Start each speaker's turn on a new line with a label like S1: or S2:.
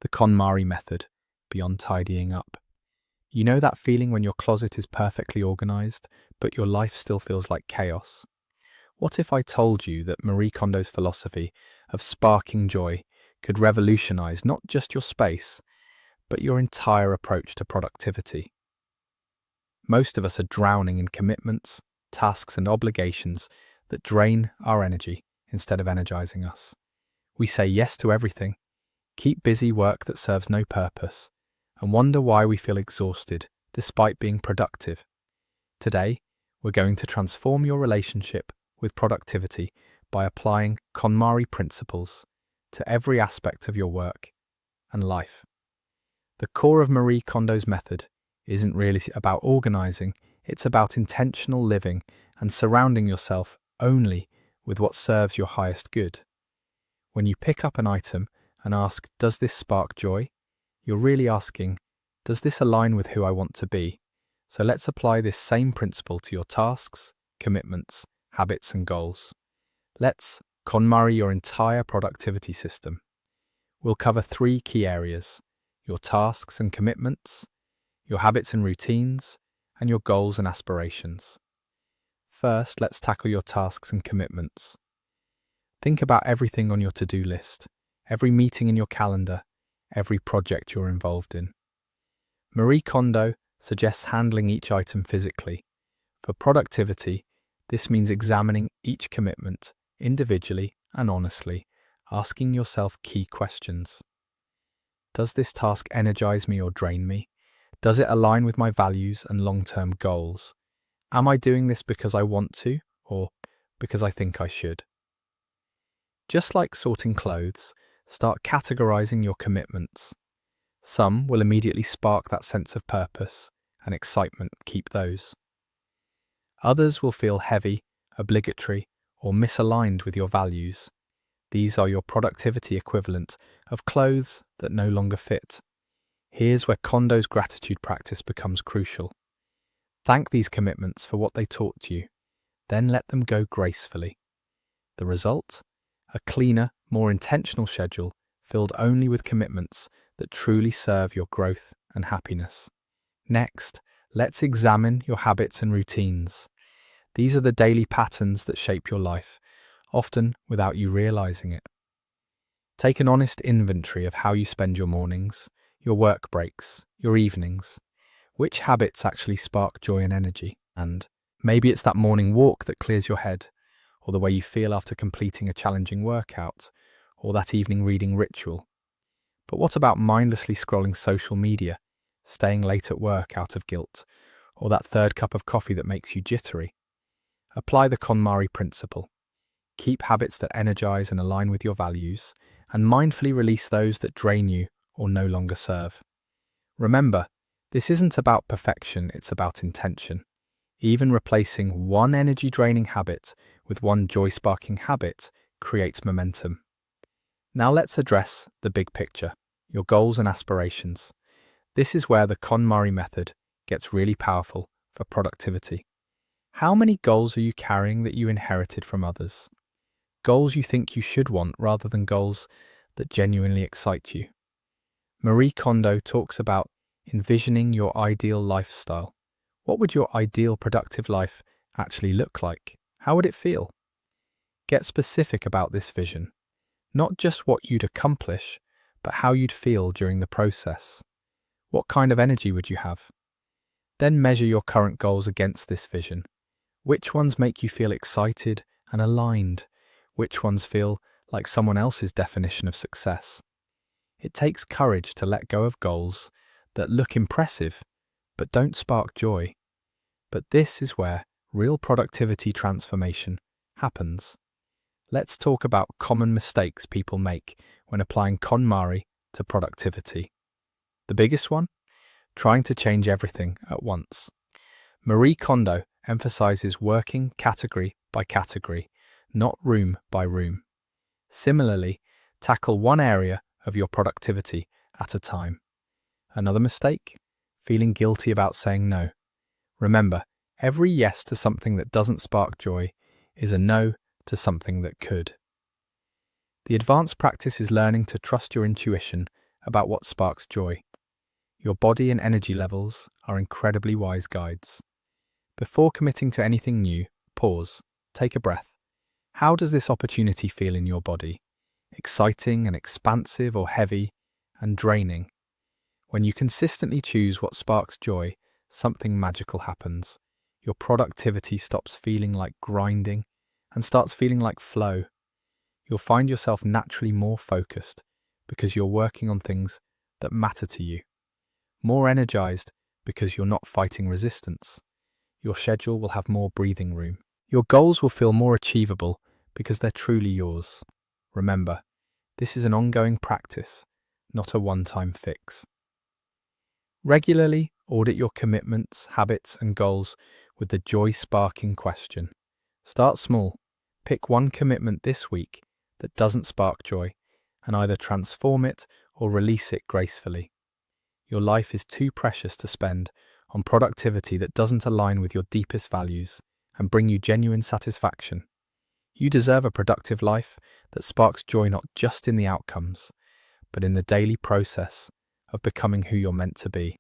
S1: the KonMari method, beyond tidying up. You know that feeling when your closet is perfectly organized, but your life still feels like chaos? What if I told you that Marie Kondo's philosophy of sparking joy could revolutionize not just your space, but your entire approach to productivity? Most of us are drowning in commitments, tasks, and obligations that drain our energy instead of energizing us. We say yes to everything, keep busy work that serves no purpose, and wonder why we feel exhausted despite being productive. Today, we're going to transform your relationship with productivity by applying KonMari principles to every aspect of your work and life. The core of Marie Kondo's method isn't really about organizing, it's about intentional living and surrounding yourself only with what serves your highest good. When you pick up an item and ask, does this spark joy? You're really asking, does this align with who I want to be? So let's apply this same principle to your tasks, commitments, habits, and goals. Let's KonMari your entire productivity system. We'll cover 3 key areas: your tasks and commitments, your habits and routines, and your goals and aspirations. First, let's tackle your tasks and commitments. Think about everything on your to-do list, every meeting in your calendar, every project you're involved in. Marie Kondo suggests handling each item physically. For productivity, this means examining each commitment individually and honestly, asking yourself key questions. Does this task energize me or drain me? Does it align with my values and long-term goals? Am I doing this because I want to or because I think I should? Just like sorting clothes, start categorizing your commitments. Some will immediately spark that sense of purpose and excitement. Keep those. Others will feel heavy, obligatory, or misaligned with your values. These are your productivity equivalent of clothes that no longer fit. Here's where Kondo's gratitude practice becomes crucial. Thank these commitments for what they taught you, then let them go gracefully. The result? A cleaner, more intentional schedule filled only with commitments that truly serve your growth and happiness. Next, let's examine your habits and routines. These are the daily patterns that shape your life, often without you realizing it. Take an honest inventory of how you spend your mornings, your work breaks, your evenings. Which habits actually spark joy and energy? And maybe it's that morning walk that clears your head, or the way you feel after completing a challenging workout, or that evening reading ritual. But what about mindlessly scrolling social media, staying late at work out of guilt, or that third cup of coffee that makes you jittery? Apply the KonMari principle. Keep habits that energize and align with your values, and mindfully release those that drain you or no longer serve. Remember, this isn't about perfection, it's about intention. Even replacing one energy-draining habit with one joy-sparking habit creates momentum. Now let's address the big picture, your goals and aspirations. This is where the KonMari method gets really powerful for productivity. How many goals are you carrying that you inherited from others? Goals you think you should want rather than goals that genuinely excite you. Marie Kondo talks about envisioning your ideal lifestyle. What would your ideal productive life actually look like? How would it feel? Get specific about this vision. Not just what you'd accomplish, but how you'd feel during the process. What kind of energy would you have? Then measure your current goals against this vision. Which ones make you feel excited and aligned? Which ones feel like someone else's definition of success? It takes courage to let go of goals that look impressive, but don't spark joy. But this is where real productivity transformation happens. Let's talk about common mistakes people make when applying KonMari to productivity. The biggest one? Trying to change everything at once. Marie Kondo emphasizes working category by category, not room by room. Similarly, tackle one area of your productivity at a time. Another mistake? Feeling guilty about saying no. Remember, every yes to something that doesn't spark joy is a no to something that could. The advanced practice is learning to trust your intuition about what sparks joy. Your body and energy levels are incredibly wise guides. Before committing to anything new, pause, take a breath. How does this opportunity feel in your body? Exciting and expansive, or heavy and draining? When you consistently choose what sparks joy, something magical happens. Your productivity stops feeling like grinding and starts feeling like flow. You'll find yourself naturally more focused because you're working on things that matter to you. More energized because you're not fighting resistance. Your schedule will have more breathing room. Your goals will feel more achievable because they're truly yours. Remember, this is an ongoing practice, not a one-time fix. Regularly audit your commitments, habits, and goals with the joy-sparking question. Start small. Pick one commitment this week that doesn't spark joy and either transform it or release it gracefully. Your life is too precious to spend on productivity that doesn't align with your deepest values and bring you genuine satisfaction. You deserve a productive life that sparks joy not just in the outcomes, but in the daily process of becoming who you're meant to be.